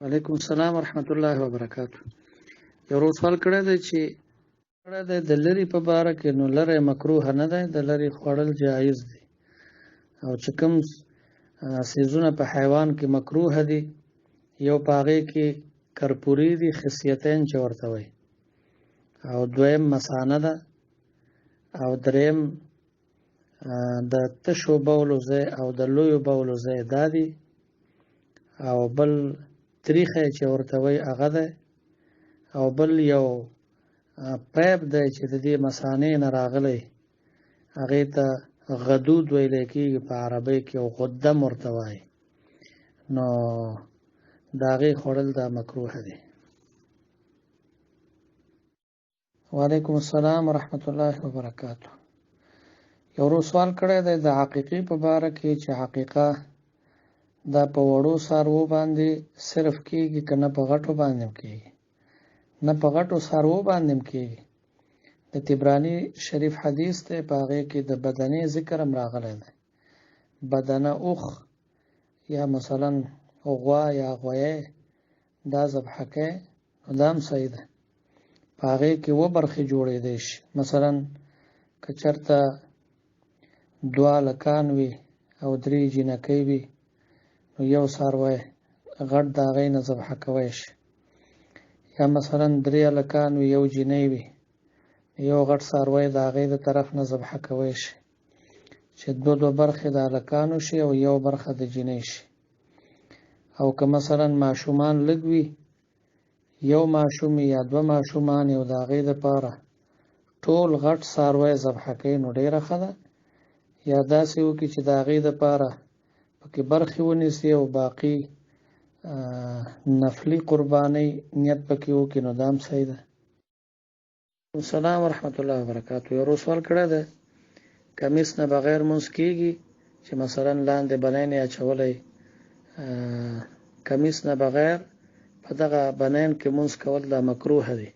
وعلیکم السلام ورحمت الله وبرکاتہ. یو ورځ سوال کړی دی چې د لرې په باره کې نو لرې مکروه نه دی، د لرې خوړل جایز دی، او چې کوم څیزونه په حیوان کې مکروه دي، یو په هغې کې کرپوري دي، خصیتین چې ورته وایي، او دویم مثانه ده، او دریم د تشو بولو ځای او د لویو بولو ځای دا دي، او بل تریخی چې ورته وایي هغه دی، او بل یو پیپ دی چې د دې مثانې نه راغلی، هغې ته غدود ویلی کېږي په عربۍ کې، او غدم ورته وایي، نو د هغې خوړل دا مکروه دی. وعلیکم السلام ورحمت الله وبرکاتہ. یو ورځ سوال کړی دی د عقیقې په باره کې چې عقیقه دا په وړو څاروو باندې صرف کېږي که نه په غټو باندې هم کېږي؟ نه په غټو څاروو باندې هم کېږي. د طبراني شریف حدیث دی، په هغې کې د بدنې ذکر هم راغلی دی. بدنه اوښ یا مثلا غوا یا غویی دا ذبحه کوي، نو دا هم صحیح ده. په هغې کې اووه برخې جوړېدی شي. مثلا که چېرته دوه هلکان وي او درې جینکۍ وي، نو یو څاروی غټ د هغې نه ذبحه کوی شي. یا مثلا درې هلکان وي یو جینۍ وي، یو غټ څاروی د هغې د طرف نه ذبحه کوی شي، چې دوه برخې د هلکانو شي او یو برخه د جینۍ شي. او که مثلا ماشومان لږ وي، یو ماشوم یا دوه ماشومان یو د هغې دپاره ټول غټ څاروی ذبحه کوي، نو ډېره ښه ده. یا داسې وکړي چې د هغې دپاره پکې برخې ونیسي او باقي نفلي قربانۍ نیت پکې وکړي، نو دا هم صحیح ده. السلام ورحمت الله وبرکاتہ. یو ورځ سوال کړی دی کمیس نه بغیر مونځ کېږي، چې مثلا لاندې بنین یې اچولی، کمیس نه بغیر په دغه بنین کې مونځ کول دا مکروه دی.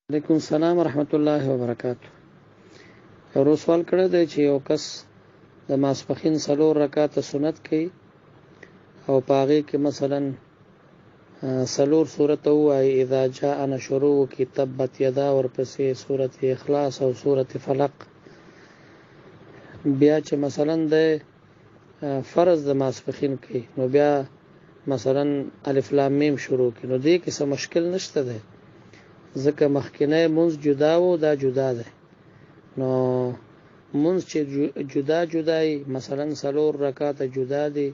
وعلیکم السلام ورحمت الله وبرکاتہ. یو ورځ سوال کړی دی چې یو کس د ماسپښین 4 رکعاته سنت کوي، او په هغې کې مثلا 4 سورته ووایي، اذا جاء نشره وکړي، تبت یدا، ورپسې سورت اخلاص او سورت فلق. بیا چې مثلا د فرض د ماسپښین کوي، نو بیا مثلا الف لام میم شروع کړي، نو دې کې څه مشکل نشته دی، ځکه مخکینی مونځ جدا و، دا جدا دی. نو مونځ چې جدا جدا وي، مثلا 4 رکعاته جدا دي،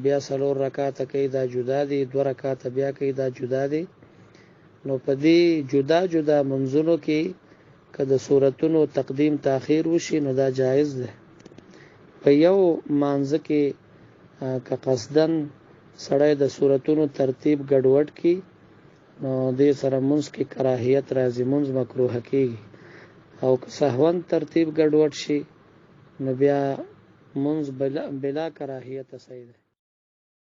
بیا 4 رکعاته کوي، دا جدا دي، 2 رکعاته بیا کوي، دا جدا دي. نو په دې جدا جدا منځونو کې که د سورتونو تقدیم تاخیر وشي، نو دا جایز ده. په یو مانځه کې که قصدن سړی د سورتونو ترتیب ګډوډ کړي، نو دې سره مونځ کې کراهیت راځي، مونځ مکروه کېږي. او که سهون ترتیب ګډوډ شي، نو بیا مونځ بلا کراهیت صحیح ده.